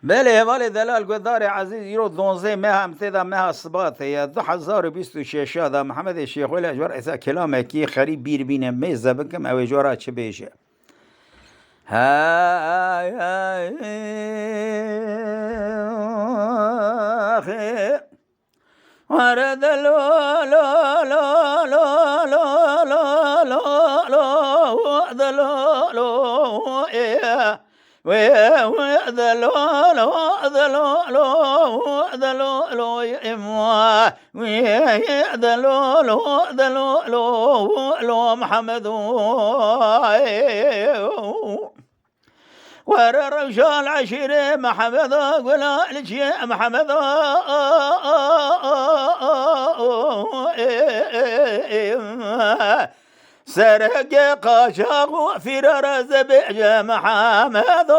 بله ولی دلال گدار عزیز یرو دونزه ماه امتدا ماه صبات یا 2026 دا محمد شیخ ولی اجور ایسا کلامه کی خری بیر بینه میزه بکم او اجورا چه بیشه های های ورد لو لو لو لو لو لو لو لو لو لو وذا لو لو ذا لو لو ذا لو لو يموا وذا لو لو ذا لو لو لو محمد ورا رجال عشيرة محمد ولا لجي محمد سرق قاشق في رزبج محمد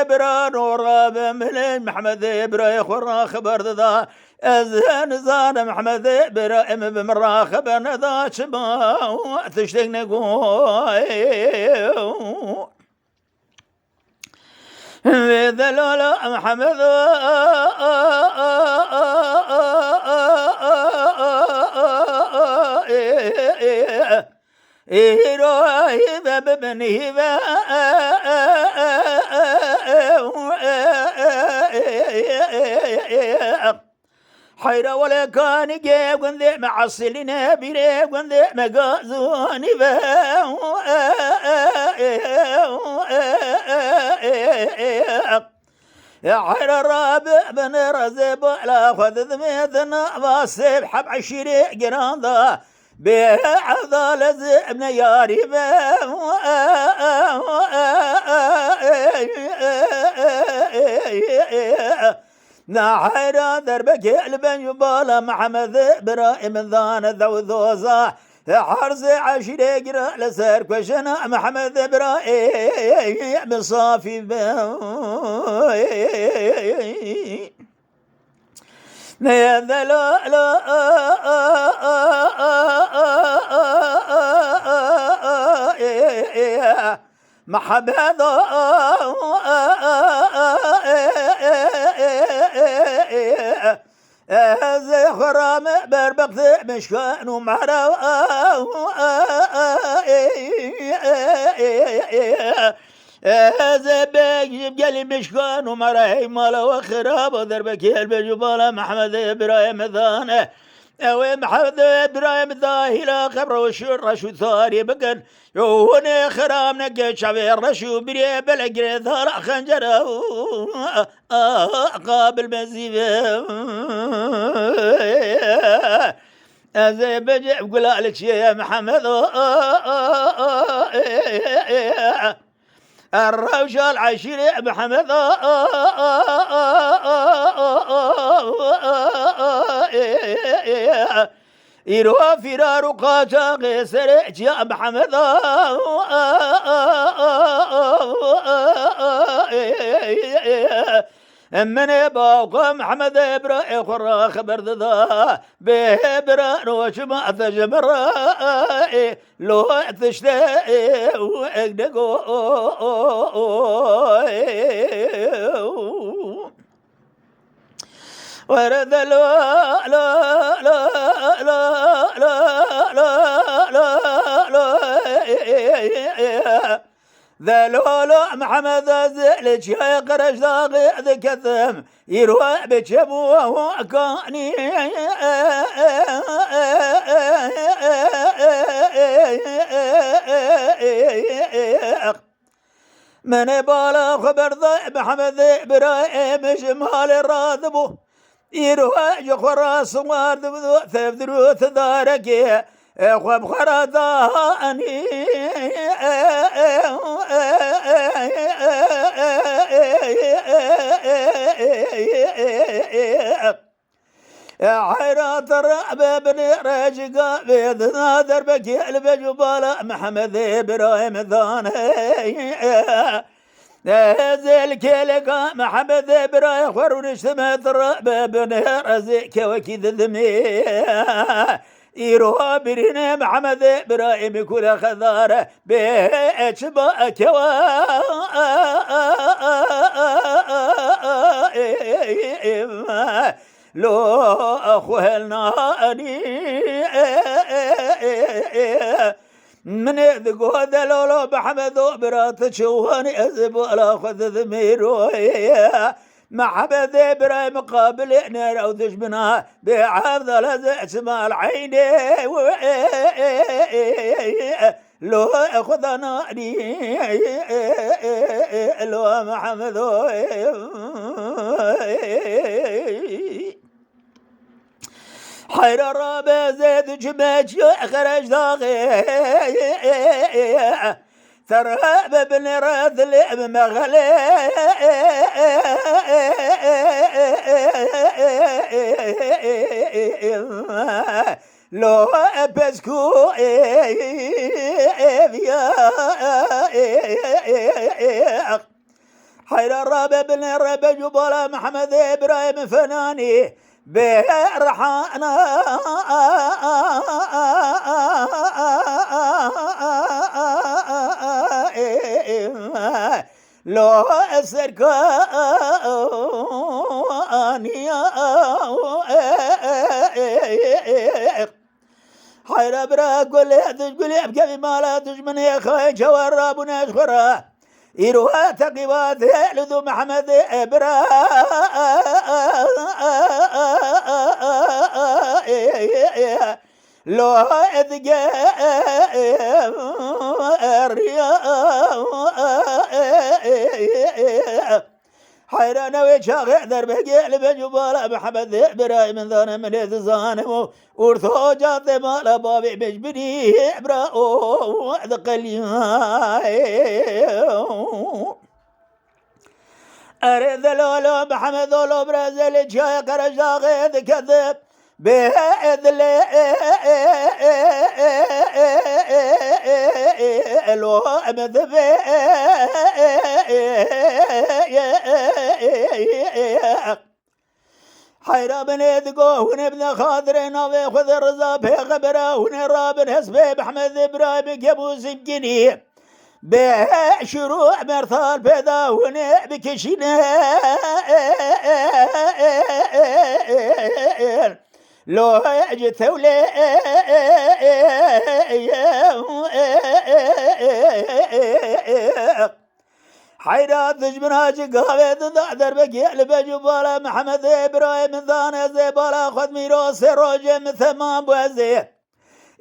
برا نور بملين محمد برا خورا خبر ذا أزهن زان محمد برا إم بمرا خبر ذا شبا تشتق نقول ذلول محمد هيرو ببني حيرة ولا كان جاب وندي معصلنا بيري وندي مجازوني يا حيرة الرابع بن رزب لا خذ ذميتنا واصب حب عشري جراندا بهذا لزم ياري نحيرا دربك البن يبالا محمد ابراهيم ذان ذو ذوزا حرز عشري قرا لسر كشنا محمد ابراهيم صافي نيذا لا لا محمد خرام بربقت مشكان ومعرا زباق قال مشكان ومرهي مالا وخراب ودربك البجبال محمد ابراهيم ذانه او محمد ابراهيم ذاهلا قبر وشور رشو ثاري بقن يوني خرام نقا شعبي رشو بري بلقري ثار خنجره قابل مزيبه زي بجي بقول لك يا محمد الرجال عشيري محمد يروى فرار قاتا غيسر يا محمد من باوق محمد ابراهيم خرا خبر ذا بابرا وشما تجمر لو تشتاق واقدقو ورد لا لا لا لا لا لا لا ذلولو محمد زلج يا قرش ذاغي ذكثم يروى بجبوه كاني من بالا خبر ذا محمد ابراهيم جمال الراذبو يروى جخرا صوار ذو ثبدروث ذاركي خواب خراداني حيرات الرعب بن رجقا بيدنا دربك البجبال محمد ابراهيم ذاني ذلك لك محمد براي خورونش تمتر ببنه رزق وكيد ذمي إيروها برينا محمد براي بكل خضار بأجبا كوا لو أخوهلنا من ذقو دلولو بحمدو برات شوهاني أزب ولا خذ ذميرو محمد براي مقابل نار أو دشمنا بعبد لزع سما العين لو أخذ ناري لو محمد حير الرابع زيد جمج خرج داغي تراب بن راذل مغلي لو بسكو حير الرابع بن الرابع جبال محمد إبراهيم فناني برحانا لو أسركاني حير برا قولي بكفي مالا تجمني خاين جوار رابنا أشخرا إيروها تقيبات لذو محمد إبرا لو أذقى حيرانا ويشاغي دربقي لبجبال محمد إبرا من ذانا من يتزانمو ورثو جاطي مالا بابي بجبني إبرا وذقلي أريد لولو محمد لولو برازيل جاي قرشاغي ذكذب بإذن لو مذبي حيرا بن يذقو ونبن خاطر ناوي خذ الرزا بخبره ونراب حسبي بحمد إبراهيم كبوس بجنيه بشروع مرثال بدا ونبكشنا لو يجت ولي حيرات تجمنها جقابي تضعدر بكيل بجبال محمد إبراهيم ذانا زيبالا خذ ميروس روجم ثمان بوزيه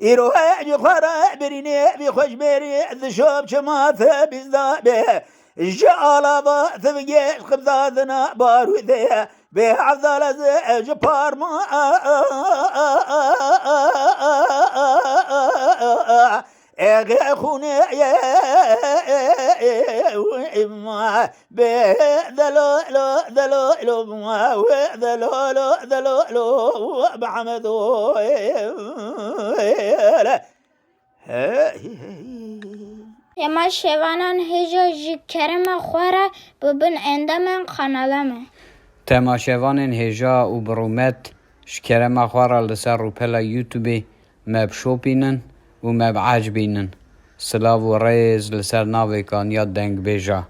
إيروها جخرا بريني بخوش بيري ذشوب شمات بزدابه جعل ضغط بقيش خبزاتنا باروذيه بعفضل زيج بارما اغي خوني وإما بذلو بحمدو يما شوانان هجا جكرم خوره ببن عندما قنالمه تماشاوان هجا و برومت شکرم خواره لسر رو پلا یوتیوبی مب شوپینن و مب عجبینن سلاو و ریز لسر ناوی کان یاد دنگ بیجا